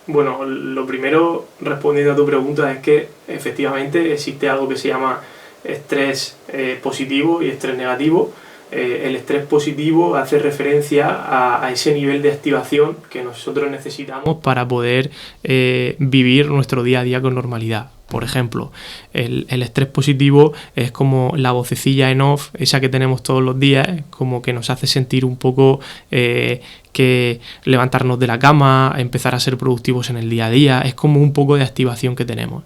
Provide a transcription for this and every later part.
Bueno, lo primero, respondiendo a tu pregunta, es que efectivamente existe algo que se llama estrés positivo y estrés negativo. El estrés positivo hace referencia a ese nivel de activación que nosotros necesitamos para poder vivir nuestro día a día con normalidad. Por ejemplo, el estrés positivo es como la vocecilla en off, esa que tenemos todos los días, como que nos hace sentir un poco que levantarnos de la cama, empezar a ser productivos en el día a día, es como un poco de activación que tenemos.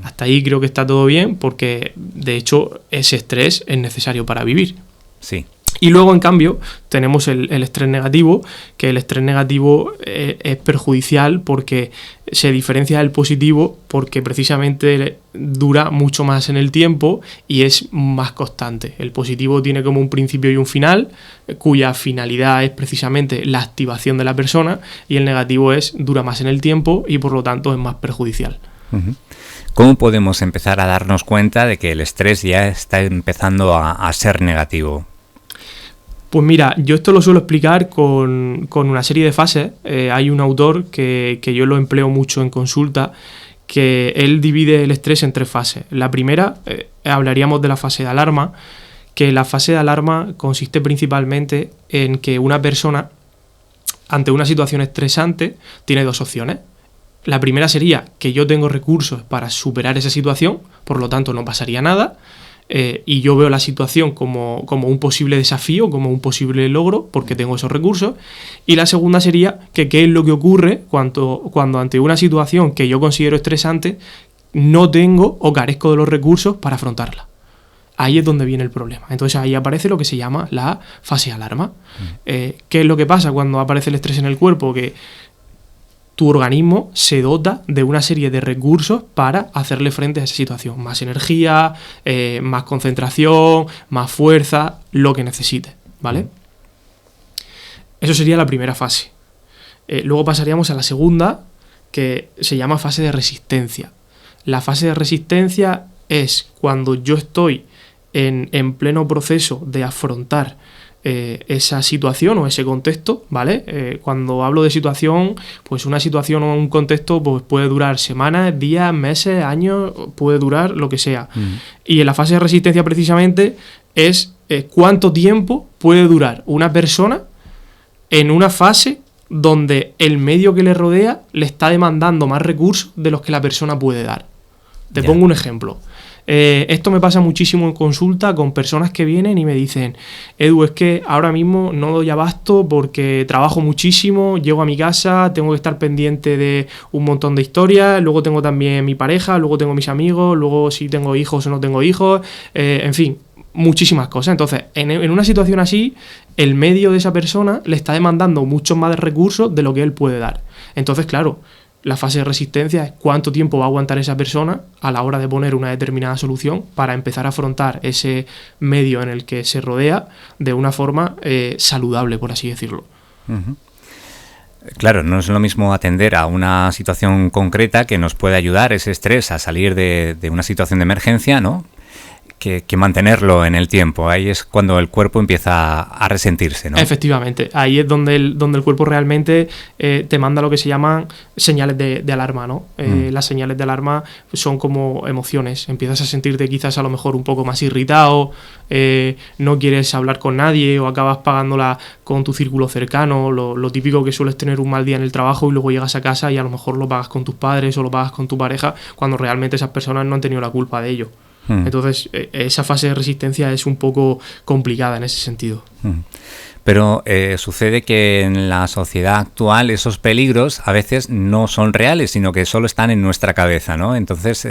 Hasta ahí creo que está todo bien, porque de hecho ese estrés es necesario para vivir. Sí. Y luego, en cambio, tenemos el estrés negativo, que el estrés negativo es perjudicial porque se diferencia del positivo porque precisamente dura mucho más en el tiempo y es más constante. El positivo tiene como un principio y un final, cuya finalidad es precisamente la activación de la persona, y el negativo dura más en el tiempo y por lo tanto es más perjudicial. Uh-huh. ¿Cómo podemos empezar a darnos cuenta de que el estrés ya está empezando a ser negativo? Pues mira, yo esto lo suelo explicar con una serie de fases. Hay un autor que yo lo empleo mucho en consulta, que él divide el estrés en 3 fases. La primera, hablaríamos de la fase de alarma, que la fase de alarma consiste principalmente en que una persona, ante una situación estresante, tiene 2 opciones. La primera sería que yo tengo recursos para superar esa situación, por lo tanto no pasaría nada. Y yo veo la situación como un posible desafío, como un posible logro, porque tengo esos recursos. Y la segunda sería que qué es lo que ocurre cuando ante una situación que yo considero estresante no tengo o carezco de los recursos para afrontarla. Ahí es donde viene el problema. Entonces ahí aparece lo que se llama la fase de alarma. ¿Qué es lo que pasa cuando aparece el estrés en el cuerpo? Que tu organismo se dota de una serie de recursos para hacerle frente a esa situación. Más energía, más concentración, más fuerza, lo que necesites, ¿vale? Eso sería la primera fase. Luego pasaríamos a la segunda, que se llama fase de resistencia. La fase de resistencia es cuando yo estoy en pleno proceso de afrontar esa situación o ese contexto, ¿vale? Cuando hablo de situación, pues una situación o un contexto pues puede durar semanas, días, meses, años, puede durar lo que sea. Y en la fase de resistencia precisamente es cuánto tiempo puede durar una persona en una fase donde el medio que le rodea le está demandando más recursos de los que la persona puede dar. Te pongo un ejemplo. Esto me pasa muchísimo en consulta con personas que vienen y me dicen: Edu, es que ahora mismo no doy abasto porque trabajo muchísimo, llego a mi casa, tengo que estar pendiente de un montón de historias, luego tengo también mi pareja, luego tengo mis amigos, luego si tengo hijos o no tengo hijos, en fin, muchísimas cosas. Entonces, en una situación así, el medio de esa persona le está demandando muchos más recursos de lo que él puede dar. Entonces, claro, la fase de resistencia es cuánto tiempo va a aguantar esa persona a la hora de poner una determinada solución para empezar a afrontar ese medio en el que se rodea de una forma saludable, por así decirlo. Uh-huh. Claro, no es lo mismo atender a una situación concreta que nos puede ayudar ese estrés a salir de una situación de emergencia, ¿no? Que mantenerlo en el tiempo. Ahí es cuando el cuerpo empieza a resentirse, ¿no? Efectivamente, ahí es donde el cuerpo realmente te manda lo que se llaman señales de alarma, ¿no? Las señales de alarma son como emociones. Empiezas a sentirte quizás a lo mejor un poco más irritado, no quieres hablar con nadie o acabas pagándola con tu círculo cercano, lo típico que sueles tener un mal día en el trabajo y luego llegas a casa y a lo mejor lo pagas con tus padres o lo pagas con tu pareja cuando realmente esas personas no han tenido la culpa de ello. Entonces, esa fase de resistencia es un poco complicada en ese sentido. Pero sucede que en la sociedad actual esos peligros a veces no son reales, sino que solo están en nuestra cabeza, ¿no? Entonces,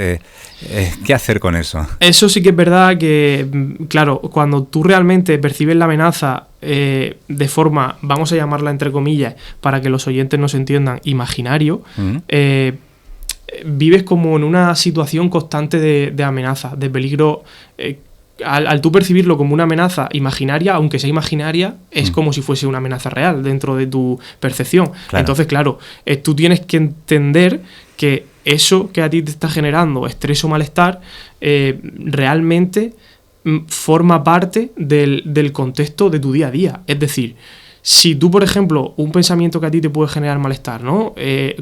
¿qué hacer con eso? Eso sí que es verdad que, claro, cuando tú realmente percibes la amenaza de forma, vamos a llamarla entre comillas, para que los oyentes nos entiendan, imaginario, vives como en una situación constante de amenaza, de peligro. Al tú percibirlo como una amenaza imaginaria, aunque sea imaginaria, es como si fuese una amenaza real dentro de tu percepción. Claro. Entonces, claro, tú tienes que entender que eso que a ti te está generando estrés o malestar realmente forma parte del contexto de tu día a día. Es decir, Si tú, por ejemplo, un pensamiento que a ti te puede generar malestar, ¿no?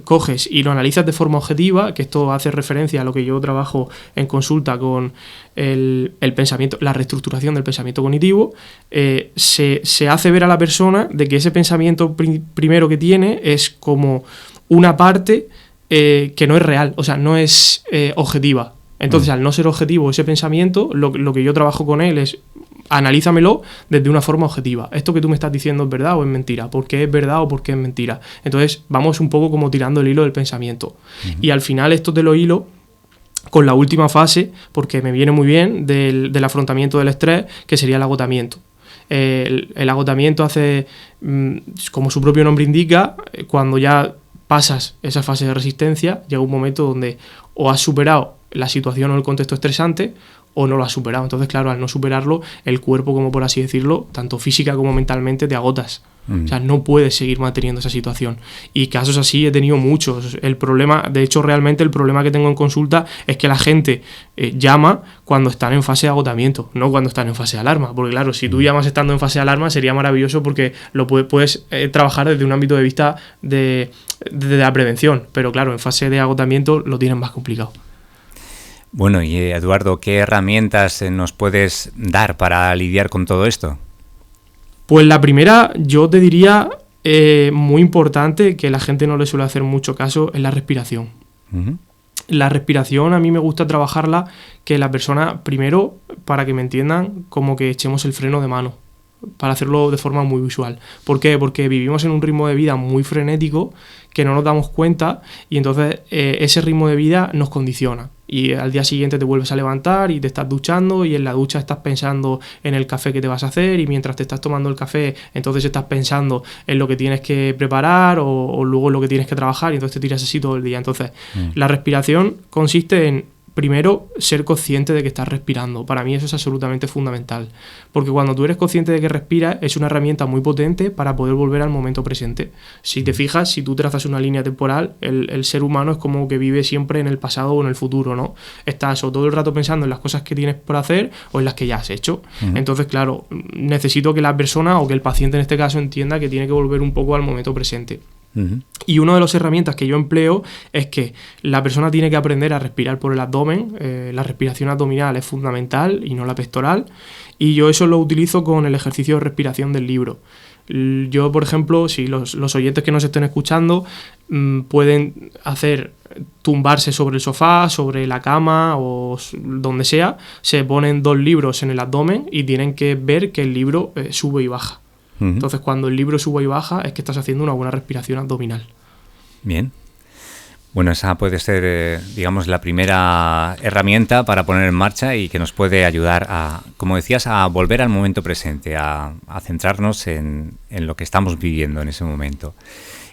Coges y lo analizas de forma objetiva, que esto hace referencia a lo que yo trabajo en consulta con el pensamiento, la reestructuración del pensamiento cognitivo, se hace ver a la persona de que ese pensamiento primero que tiene es como una parte que no es real, o sea, no es objetiva. Entonces, al no ser objetivo ese pensamiento, lo que yo trabajo con él es analízamelo desde una forma objetiva. ¿Esto que tú me estás diciendo es verdad o es mentira? ¿Por qué es verdad o por qué es mentira? Entonces vamos un poco como tirando el hilo del pensamiento. Y al final esto te lo hilo con la última fase, porque me viene muy bien, del afrontamiento del estrés, que sería el agotamiento. El agotamiento hace, como su propio nombre indica, cuando ya pasas esa fase de resistencia, llega un momento donde o has superado la situación o el contexto estresante o no lo has superado. Entonces, claro, al no superarlo, el cuerpo, como por así decirlo, tanto física como mentalmente, te agotas. O sea, no puedes seguir manteniendo esa situación. Y casos así he tenido muchos. El problema, de hecho, realmente el problema que tengo en consulta es que la gente llama cuando están en fase de agotamiento, no cuando están en fase de alarma. Porque claro, si tú llamas estando en fase de alarma sería maravilloso porque lo puedes trabajar desde un ámbito de vista de la prevención. Pero claro, en fase de agotamiento lo tienen más complicado. Bueno, y Eduardo, ¿qué herramientas nos puedes dar para lidiar con todo esto? Pues la primera, yo te diría, muy importante, que la gente no le suele hacer mucho caso, es la respiración. Uh-huh. La respiración a mí me gusta trabajarla, que la persona, primero, para que me entiendan, como que echemos el freno de mano, para hacerlo de forma muy visual. ¿Por qué? Porque vivimos en un ritmo de vida muy frenético que no nos damos cuenta y entonces ese ritmo de vida nos condiciona. Y al día siguiente te vuelves a levantar y te estás duchando y en la ducha estás pensando en el café que te vas a hacer y mientras te estás tomando el café entonces estás pensando en lo que tienes que preparar o luego en lo que tienes que trabajar y entonces te tiras así todo el día. Entonces la respiración consiste en primero, ser consciente de que estás respirando. Para mí eso es absolutamente fundamental. Porque cuando tú eres consciente de que respiras, es una herramienta muy potente para poder volver al momento presente. Si te fijas, si tú trazas una línea temporal, el ser humano es como que vive siempre en el pasado o en el futuro, ¿no? Estás o todo el rato pensando en las cosas que tienes por hacer o en las que ya has hecho. Entonces, claro, necesito que la persona o que el paciente en este caso entienda que tiene que volver un poco al momento presente. Y una de las herramientas que yo empleo es que la persona tiene que aprender a respirar por el abdomen. La respiración abdominal es fundamental y no la pectoral. Y yo eso lo utilizo con el ejercicio de respiración del libro. Yo, por ejemplo, si los oyentes que nos estén escuchando pueden hacer tumbarse sobre el sofá, sobre la cama o donde sea, se ponen 2 libros en el abdomen y tienen que ver que el libro sube y baja. Entonces, cuando el libro sube y baja, es que estás haciendo una buena respiración abdominal. Bien. Bueno, esa puede ser, digamos, la primera herramienta para poner en marcha y que nos puede ayudar a, como decías, a volver al momento presente, a centrarnos en lo que estamos viviendo en ese momento.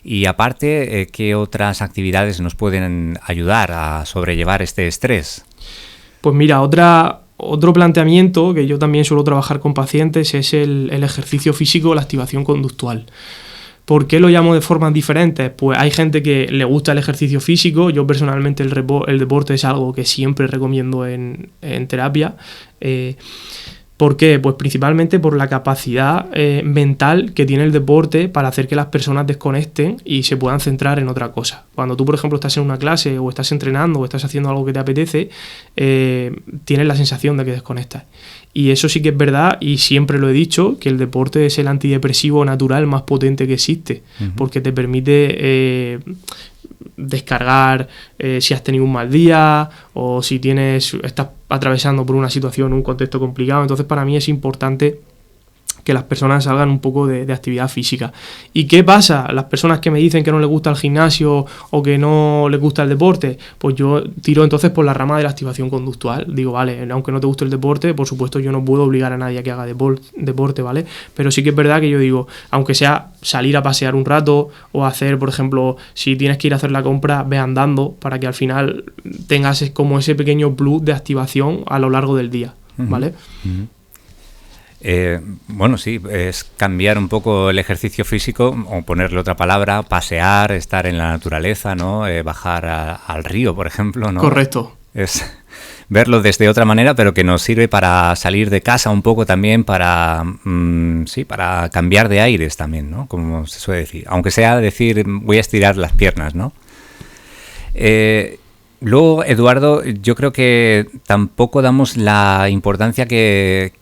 Y aparte, ¿qué otras actividades nos pueden ayudar a sobrellevar este estrés? Pues mira, otro planteamiento que yo también suelo trabajar con pacientes es el ejercicio físico, la activación conductual. ¿Por qué lo llamo de formas diferentes? Pues hay gente que le gusta el ejercicio físico. Yo personalmente el deporte es algo que siempre recomiendo en terapia. ¿Por qué? Pues principalmente por la capacidad mental que tiene el deporte para hacer que las personas desconecten y se puedan centrar en otra cosa. Cuando tú, por ejemplo, estás en una clase o estás entrenando o estás haciendo algo que te apetece, tienes la sensación de que desconectas. Y eso sí que es verdad, y siempre lo he dicho, que el deporte es el antidepresivo natural más potente que existe, porque te permite descargar si has tenido un mal día o si estás atravesando por una situación, un contexto complicado. Entonces, para mí es importante que las personas salgan un poco de actividad física. ¿Y qué pasa? Las personas que me dicen que no les gusta el gimnasio o que no les gusta el deporte, pues yo tiro entonces por la rama de la activación conductual. Digo, vale, aunque no te guste el deporte, por supuesto yo no puedo obligar a nadie a que haga deporte, ¿vale? Pero sí que es verdad que yo digo, aunque sea salir a pasear un rato o hacer, por ejemplo, si tienes que ir a hacer la compra, ve andando para que al final tengas como ese pequeño plus de activación a lo largo del día, ¿vale? Bueno, sí, es cambiar un poco el ejercicio físico o ponerle otra palabra, pasear, estar en la naturaleza, ¿no? Bajar al río, por ejemplo, ¿no? Correcto. verlo desde otra manera, pero que nos sirve para salir de casa un poco también, para para cambiar de aires también, ¿no? Como se suele decir. Aunque sea decir, voy a estirar las piernas, ¿no? Luego, Eduardo, yo creo que tampoco damos la importancia que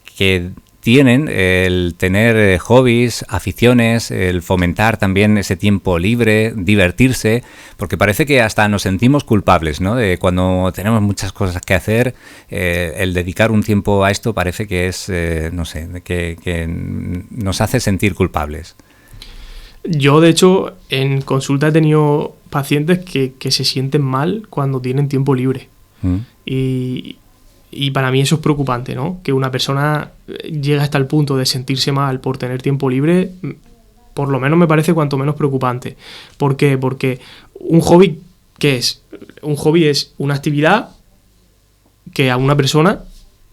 tienen el tener hobbies, aficiones, el fomentar también ese tiempo libre, divertirse, porque parece que hasta nos sentimos culpables, ¿no? De cuando tenemos muchas cosas que hacer, el dedicar un tiempo a esto parece que es, no sé, que nos hace sentir culpables. Yo, de hecho, en consulta he tenido pacientes que se sienten mal cuando tienen tiempo libre. Y para mí eso es preocupante, ¿no? Que una persona llegue hasta el punto de sentirse mal por tener tiempo libre, por lo menos me parece cuanto menos preocupante. ¿Por qué? Porque un hobby, ¿qué es? Un hobby es una actividad que a una persona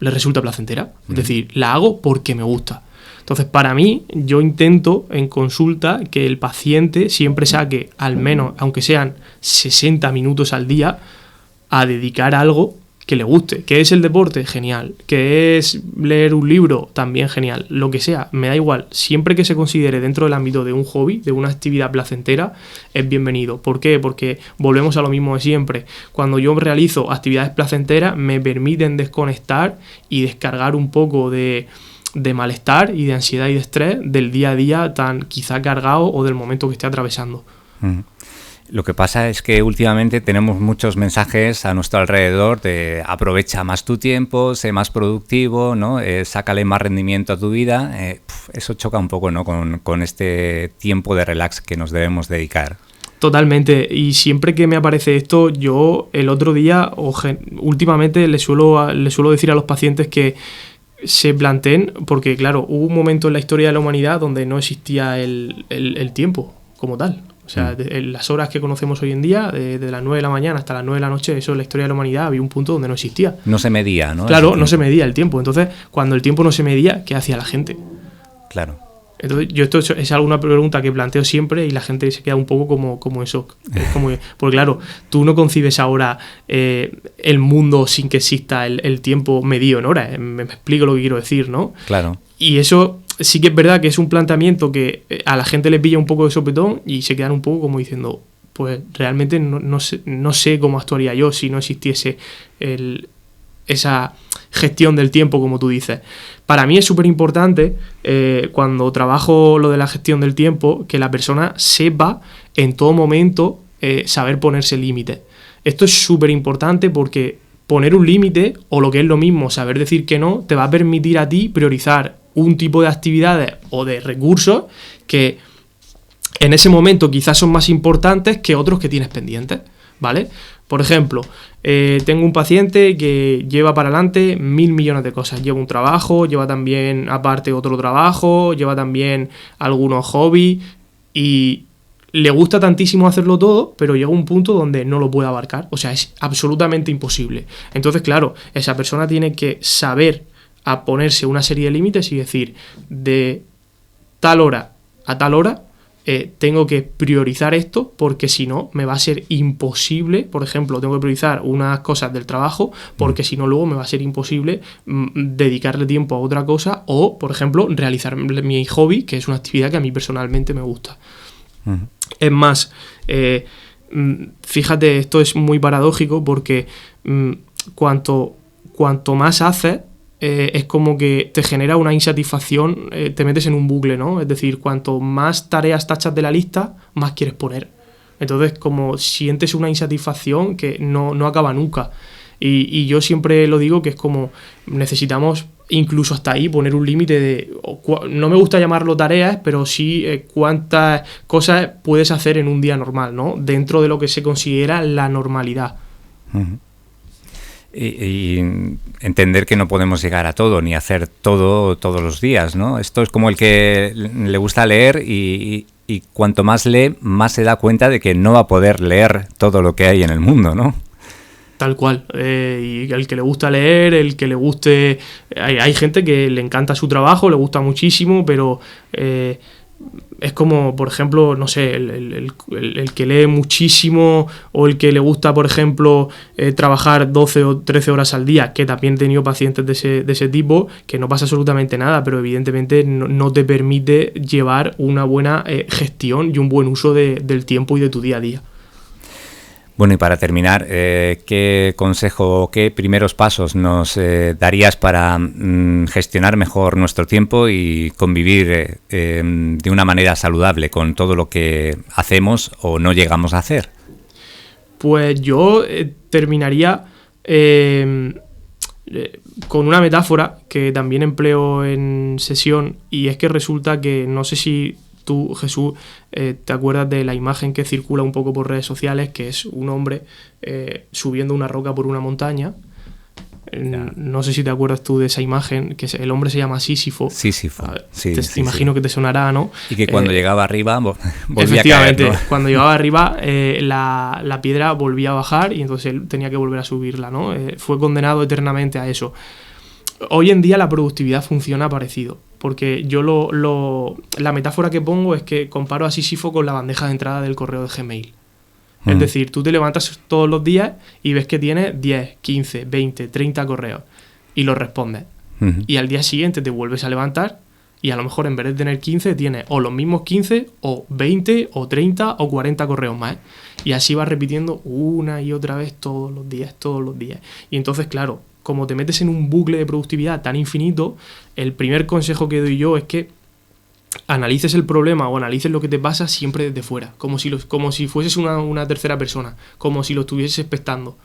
le resulta placentera. Es decir, la hago porque me gusta. Entonces, para mí, yo intento en consulta que el paciente siempre saque al menos, aunque sean 60 minutos al día, a dedicar algo que le guste. ¿Qué es el deporte? Genial. ¿Qué es leer un libro? También genial. Lo que sea, me da igual. Siempre que se considere dentro del ámbito de un hobby, de una actividad placentera, es bienvenido. ¿Por qué? Porque volvemos a lo mismo de siempre. Cuando yo realizo actividades placenteras, me permiten desconectar y descargar un poco de malestar y de ansiedad y de estrés del día a día tan quizá cargado o del momento que esté atravesando. Lo que pasa es que últimamente tenemos muchos mensajes a nuestro alrededor de aprovecha más tu tiempo, sé más productivo, ¿no? Sácale más rendimiento a tu vida. Eso choca un poco, ¿no? con este tiempo de relax que nos debemos dedicar. Totalmente, y siempre que me aparece esto, yo el otro día, últimamente le suelo decir a los pacientes que se planteen, porque claro, hubo un momento en la historia de la humanidad donde no existía el tiempo como tal. O sea, las horas que conocemos hoy en día, de las 9 de la mañana hasta las 9 de la noche, eso en la historia de la humanidad había un punto donde no existía. No se medía, ¿no? Claro, no se medía el tiempo. Entonces, cuando el tiempo no se medía, ¿qué hacía la gente? Claro. Entonces, yo esto es alguna pregunta que planteo siempre y la gente se queda un poco como eso. Porque claro, tú no concibes ahora el mundo sin que exista el tiempo medido en horas. Me explico lo que quiero decir, ¿no? Claro. Y eso sí que es verdad que es un planteamiento que a la gente le pilla un poco de sopetón y se quedan un poco como diciendo, pues realmente no sé cómo actuaría yo si no existiese esa gestión del tiempo, como tú dices. Para mí es súper importante, cuando trabajo lo de la gestión del tiempo, que la persona sepa en todo momento saber ponerse límites. Esto es súper importante porque poner un límite, o lo que es lo mismo, saber decir que no, te va a permitir a ti priorizar un tipo de actividades o de recursos que en ese momento quizás son más importantes que otros que tienes pendientes, ¿vale? Por ejemplo, tengo un paciente que lleva para adelante 1.000 millones de cosas. Lleva un trabajo, lleva también aparte otro trabajo, lleva también algunos hobbies y le gusta tantísimo hacerlo todo, pero llega un punto donde no lo puede abarcar. O sea, es absolutamente imposible. Entonces, claro, esa persona tiene que saber a ponerse una serie de límites y decir, de tal hora a tal hora tengo que priorizar esto, porque si no me va a ser imposible. Por ejemplo, tengo que priorizar unas cosas del trabajo, porque si no luego me va a ser imposible dedicarle tiempo a otra cosa, o por ejemplo realizar mi hobby, que es una actividad que a mí personalmente me gusta. Es más, fíjate, esto es muy paradójico porque cuanto más haces, es como que te genera una insatisfacción, te metes en un bucle, ¿no? Es decir, cuanto más tareas tachas de la lista, más quieres poner. Entonces, como sientes una insatisfacción que no acaba nunca. Y yo siempre lo digo que es como necesitamos incluso hasta ahí poner un límite de, no me gusta llamarlo tareas, pero sí cuántas cosas puedes hacer en un día normal, ¿no? Dentro de lo que se considera la normalidad. Y entender que no podemos llegar a todo ni hacer todo todos los días, ¿no? Esto es como el que le gusta leer y cuanto más lee, más se da cuenta de que no va a poder leer todo lo que hay en el mundo, ¿no? Tal cual. Y el que le gusta leer, el que le guste... Hay gente que le encanta su trabajo, le gusta muchísimo, pero es como, por ejemplo, no sé, el que lee muchísimo o el que le gusta, por ejemplo, trabajar 12 o 13 horas al día, que también he tenido pacientes de ese tipo, que no pasa absolutamente nada, pero evidentemente no te permite llevar una buena gestión y un buen uso del tiempo y de tu día a día. Bueno, y para terminar, ¿qué consejo o qué primeros pasos nos darías para gestionar mejor nuestro tiempo y convivir de una manera saludable con todo lo que hacemos o no llegamos a hacer? Pues yo terminaría con una metáfora que también empleo en sesión, y es que resulta que, no sé si tú, Jesús, te acuerdas de la imagen que circula un poco por redes sociales, que es un hombre subiendo una roca por una montaña. No sé si te acuerdas tú de esa imagen, que el hombre se llama Sísifo. Sísifo, sí, te imagino que te sonará, ¿no? Y que cuando llegaba arriba volvía efectivamente, a caer, ¿no? Cuando llegaba arriba la piedra volvía a bajar y entonces él tenía que volver a subirla, ¿no? Fue condenado eternamente a eso. Hoy en día la productividad funciona parecido, porque yo la metáfora que pongo es que comparo a Sísifo con la bandeja de entrada del correo de Gmail. Es decir, tú te levantas todos los días y ves que tienes 10, 15, 20, 30 correos y los respondes. Y al día siguiente te vuelves a levantar y a lo mejor en vez de tener 15 tienes o los mismos 15 o 20 o 30 o 40 correos más. Y así vas repitiendo una y otra vez todos los días. Y entonces, claro, como te metes en un bucle de productividad tan infinito, el primer consejo que doy yo es que analices el problema o analices lo que te pasa siempre desde fuera, como si fueses una tercera persona, como si lo estuvieses expectando.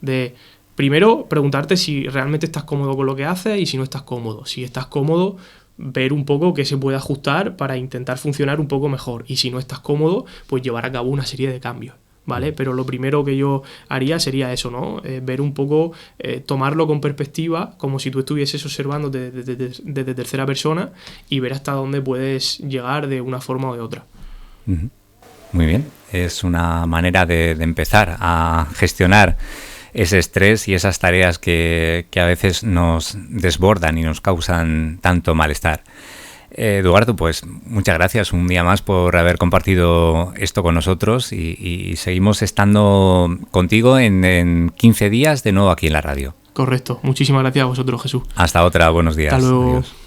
De primero preguntarte si realmente estás cómodo con lo que haces y si no estás cómodo. Si estás cómodo, ver un poco qué se puede ajustar para intentar funcionar un poco mejor. Y si no estás cómodo, pues llevar a cabo una serie de cambios, ¿vale? Pero lo primero que yo haría sería eso, ¿no? Ver un poco, tomarlo con perspectiva, como si tú estuvieses observando desde tercera persona y ver hasta dónde puedes llegar de una forma o de otra. Muy bien, es una manera de empezar a gestionar ese estrés y esas tareas que a veces nos desbordan y nos causan tanto malestar. Eduardo, pues muchas gracias un día más por haber compartido esto con nosotros y seguimos estando contigo en 15 días de nuevo aquí en la radio. Correcto. Muchísimas gracias a vosotros, Jesús. Hasta otra, buenos días. Hasta luego. Adiós.